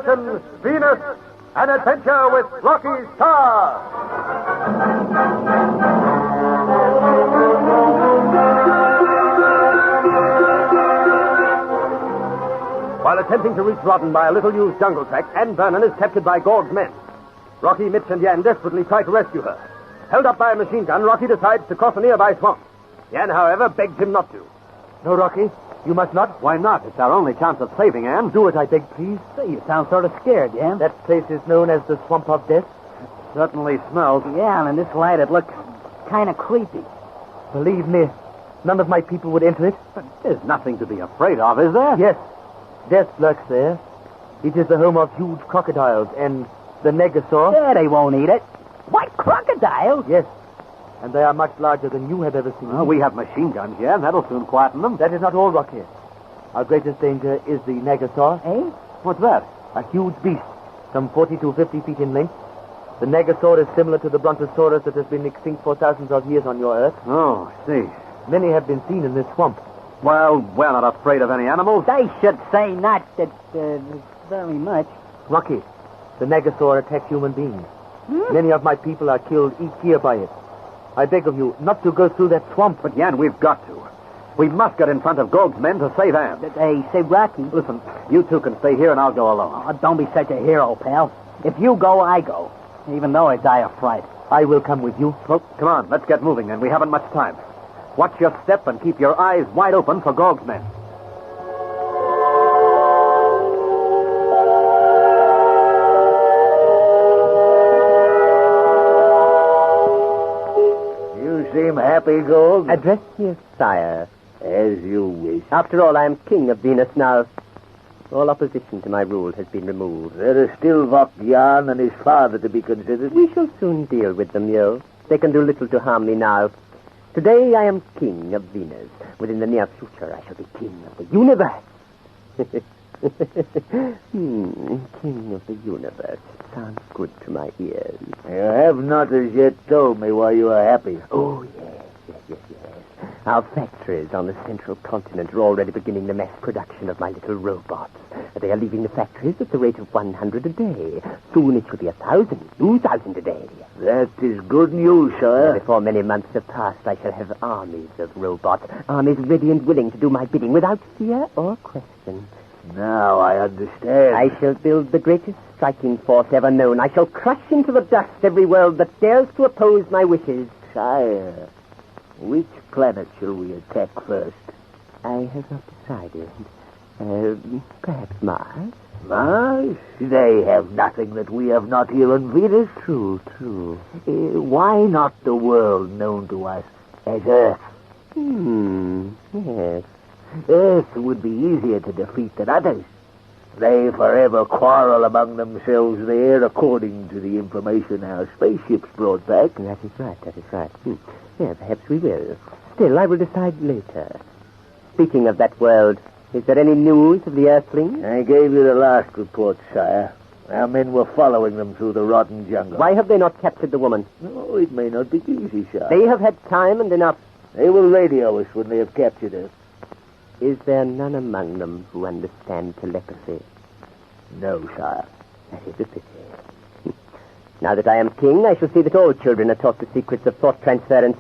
introduction, Venus, an adventure with Rocky Star. While attempting to reach Rodden by a little-used jungle track, Anne Vernon is captured by Gorg's men. Rocky, Mitch, and Yan desperately try to rescue her. Held up by a machine gun, Rocky decides to cross a nearby swamp. Yan, however, begs him not to. No, Rocky, you must not. Why not? It's our only chance of saving Anne. Do it, I beg, please. Say, you sound sort of scared, Yan. That place is known as the Swamp of Death. Certainly smells. Yeah, and in this light it looks kind of creepy. Believe me, none of my people would enter it. But there's nothing to be afraid of, is there? Yes, death lurks there. It is the home of huge crocodiles and the Negasaur. Yeah, they won't eat it. What, crocodiles? Yes, and they are much larger than you have ever seen. Well, we have machine guns here, and that'll soon quieten them. That is not all, Rocky. Our greatest danger is the Negasaur. Eh? What's that? A huge beast, some 40 to 50 feet in length. The Negasaur is similar to the Brontosaurus that has been extinct for thousands of years on your Earth. Oh, I see. Many have been seen in this swamp. Well, we're not afraid of any animals. They should say not that very much. Rocky, the Negasaur attacks human beings. Many of my people are killed each year by it. I beg of you not to go through that swamp. But, Yan, we've got to. We must get in front of Gorg's men to save Anne. Hey, say, Rocky. Listen, you two can stay here and I'll go alone. Oh, don't be such a hero, pal. If you go, I go. Even though I die of fright. I will come with you. Well, come on, let's get moving then. We haven't much time. Watch your step and keep your eyes wide open for Gorg's men. You seem happy, Gorg. Address me as sire. As you wish. After all, I am king of Venus now. All opposition to my rule has been removed. There is still Vok Yan and his father to be considered. We shall soon deal with them, Yo. They can do little to harm me now. Today I am king of Venus. Within the near future I shall be king of the universe. King of the universe. Sounds good to my ears. You have not as yet told me why you are happy. Oh, yes. Our factories on the central continent are already beginning the mass production of my little robots. They are leaving the factories at the rate of 100 a day. Soon it will be 1,000, 2,000 a day. That is good news, sir. Before many months have passed, I shall have armies of robots. Armies ready and willing to do my bidding without fear or question. Now I understand. I shall build the greatest striking force ever known. I shall crush into the dust every world that dares to oppose my wishes. Sire, which planet shall we attack first? I have not decided. Perhaps Mars? Mars? They have nothing that we have not here on Venus. True. Why not the world known to us as Earth? Yes. Earth would be easier to defeat than others. They forever quarrel among themselves there, according to the information our spaceships brought back. That is right. Yeah, perhaps we will. Still, I will decide later. Speaking of that world, is there any news of the Earthlings? I gave you the last report, sire. Our men were following them through the rotten jungle. Why have they not captured the woman? No, it may not be easy, sire. They have had time and enough. They will radio us when they have captured her. Is there none among them who understand telepathy? No, sire. That is a pity. Now that I am king, I shall see that all children are taught the secrets of thought transference,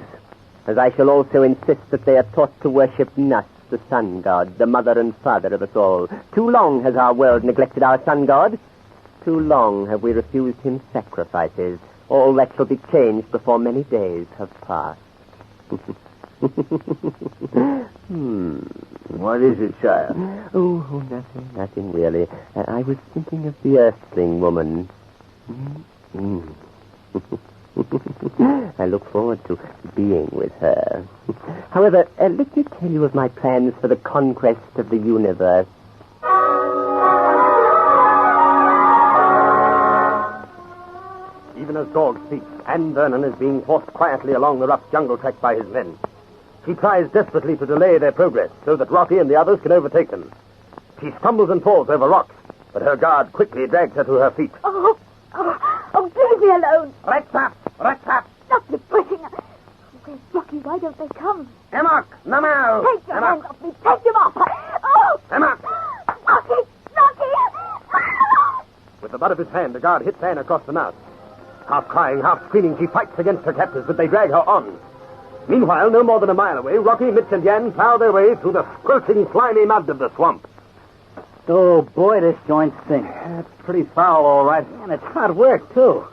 as I shall also insist that they are taught to worship Nus, the sun god, the mother and father of us all. Too long has our world neglected our sun god. Too long have we refused him sacrifices. All that shall be changed before many days have passed. What is it, sire? Oh, nothing really. I was thinking of the Earthling woman. I look forward to being with her. However, let me tell you of my plans for the conquest of the universe. Even as Gorg speaks, Anne Vernon is being forced quietly along the rough jungle track by his men. She tries desperately to delay their progress so that Rocky and the others can overtake them. She stumbles and falls over rocks, but her guard quickly drags her to her feet. Oh, leave me alone. Rats up! Stop the pushing. Where's Rocky? Why don't they come? Emok! Namau! Take your hands off me. Take them off. Oh! Emok! Rocky! Out of his hand, the guard hits Anne across the mouth. Half crying, half screaming, she fights against her captors, but they drag her on. Meanwhile, no more than a mile away, Rocky, Mitch, and Jan plow their way through the squelching, slimy mud of the swamp. Oh, boy, this joint stinks. It's pretty foul, all right. And it's hard work, too.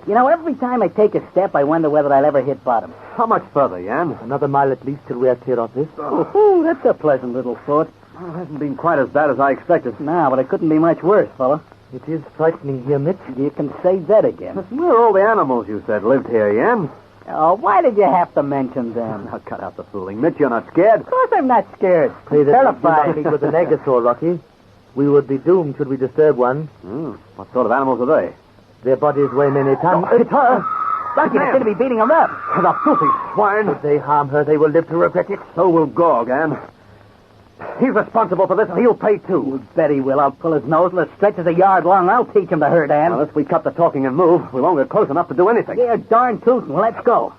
You know, every time I take a step, I wonder whether I'll ever hit bottom. How much further, Jan? Another mile at least till we are clear of this. Oh, that's a pleasant little thought. Well, it hasn't been quite as bad as I expected. No, but it couldn't be much worse, fella. It is frightening here, Mitch. You can say that again. Listen, where are all the animals you said lived here, Jan? Oh, why did you have to mention them? Now, cut out the fooling. Mitch, you're not scared? Of course I'm not scared. Pray that Terrified. we do not meet with the Negasaur, Rocky. We would be doomed should we disturb one. What sort of animals are they? Their bodies weigh many tons. It's her. Rocky, they seem to be beating her up. The filthy swine. If they harm her, they will live to regret it. So will Gog, Anne. He's responsible for this, and he'll pay, too. You bet he will. I'll pull his nose till it stretches a yard long. I'll teach him to hurt, Ann. Unless we cut the talking and move, we won't get close enough to do anything. Yeah, darn tootin'. Well, let's go.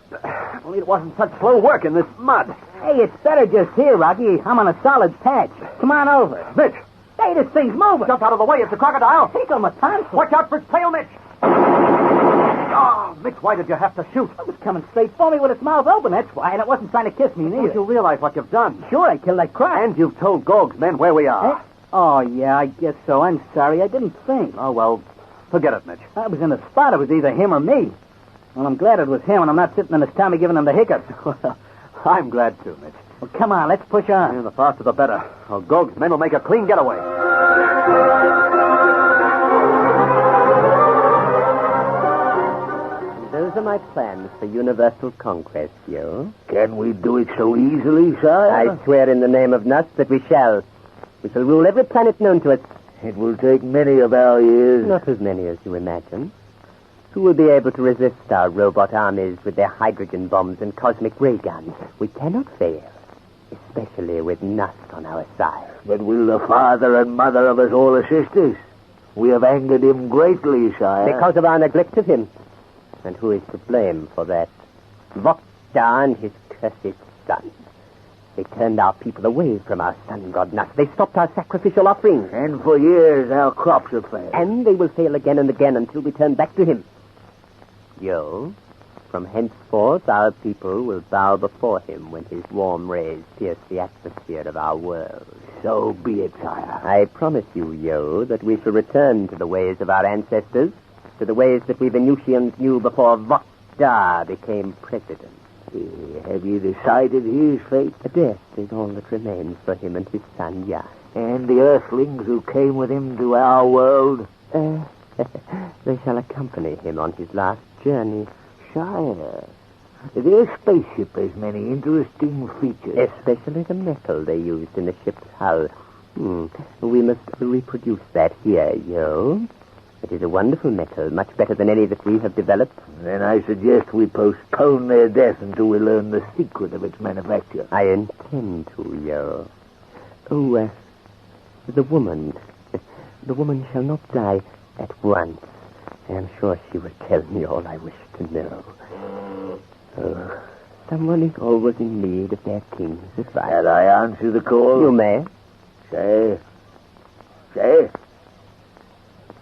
Only it wasn't such slow work in this mud. Hey, it's better just here, Rocky. I'm on a solid patch. Come on over. Mitch! Hey, this thing's moving. Jump out of the way. It's a crocodile. Tickle my tonsil. Watch out for its tail, Mitch. Oh, Mitch, why did you have to shoot? It was coming straight for me with its mouth open, that's why. And it wasn't trying to kiss me, neither. Don't you realize what you've done? Sure, I killed that croc. And you've told Gog's men where we are. Eh? Oh, yeah, I guess so. I'm sorry. I didn't think. Oh, well, forget it, Mitch. I was in a spot. It was either him or me. Well, I'm glad it was him, and I'm not sitting in his tummy giving him the hiccups. Well, I'm glad too, Mitch. Well, come on, let's push on. And the faster the better, or Gog's men will make a clean getaway. Those are my plans for universal conquest, Yo. Can we do it so easily, sire? I swear in the name of Nuss that we shall. We shall rule every planet known to us. It will take many of our years. Not as many as you imagine. Who will be able to resist our robot armies with their hydrogen bombs and cosmic ray guns? We cannot fail, especially with Nuss on our side. But will the father and mother of us all assist us? We have angered him greatly, sire. Because of our neglect of him. And who is to blame for that? Vokta and his cursed son. They turned our people away from our sun god Nuss. They stopped our sacrificial offerings. And for years our crops have failed. And they will fail again and again until we turn back to him. Yo, from henceforth our people will bow before him when his warm rays pierce the atmosphere of our world. So be it, sire. I promise you, Yo, that we shall return to the ways of our ancestors, to the ways that we Venusians knew before Vokta became president. Have you decided his fate? Death is all that remains for him and his son, Jan. And the earthlings who came with him to our world? They shall accompany him on his last journey. Sire, their spaceship has many interesting features. Especially the metal they used in the ship's hull. We must reproduce that here, Yo. It is a wonderful metal, much better than any that we have developed. Then I suggest we postpone their death until we learn the secret of its manufacture. I intend to, Yo. Oh, the woman. The woman shall not die at once. I am sure she will tell me all I wish to know. Oh, someone is always in need of their king's advice. Shall I answer the call? You may. Say.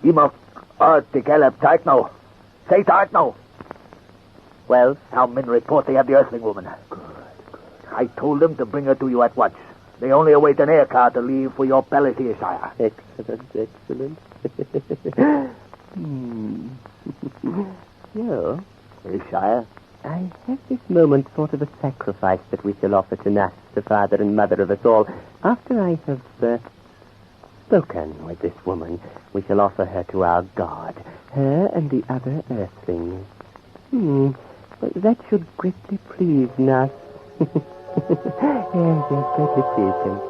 Imok Artikelep Tartno. Say Tartno. Well? Our men report they have the Earthling woman. Good. I told them to bring her to you at once. They only await an air car to leave for your palace here, sire. Excellent. Yo. Yes, sire? I have this moment thought of a sacrifice that we shall offer to Nuss, the father and mother of us all. After I have spoken with this woman, we shall offer her to our god, her and the other earthlings. That should greatly please Nuss. Yes, greatly please him.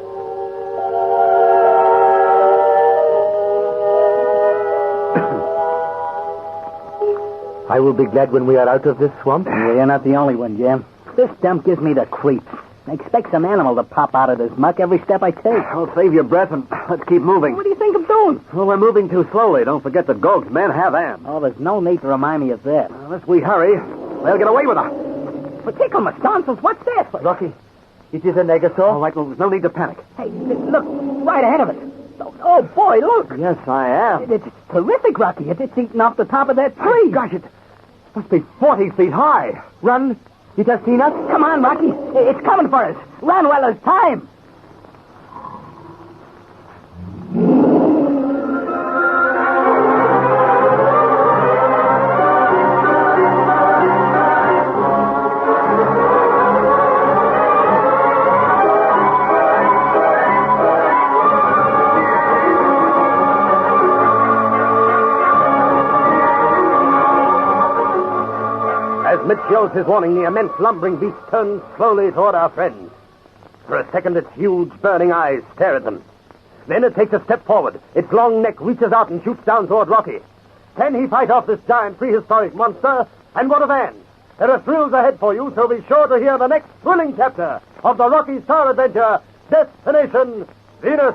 I will be glad when we are out of this swamp. Well, you're not the only one, Jim. This dump gives me the creeps. I expect some animal to pop out of this muck every step I take. I'll save your breath and let's keep moving. What do you think I'm doing? Well, we're moving too slowly. Don't forget that Gog's men have Anne. Oh, there's no need to remind me of that. Unless we hurry, they'll get away with her. But tickle my tonsils, what's that? Rocky, it is a Negasaur. All right, well, there's no need to panic. Hey, look, right ahead of us. Oh, boy, look. Yes, I am. It's terrific, Rocky. It's eating off the top of that tree. Gosh, it must be 40 feet high. Run. You just seen us? Come on, Rocky. It's coming for us. Run while there's time. As Mitch yells his warning, the immense lumbering beast turns slowly toward our friends. For a second, its huge, burning eyes stare at them. Then it takes a step forward. Its long neck reaches out and shoots down toward Rocky. Can he fight off this giant prehistoric monster? And what of Anne? There are thrills ahead for you, so be sure to hear the next thrilling chapter of the Rocky Star Adventure, Destination Venus.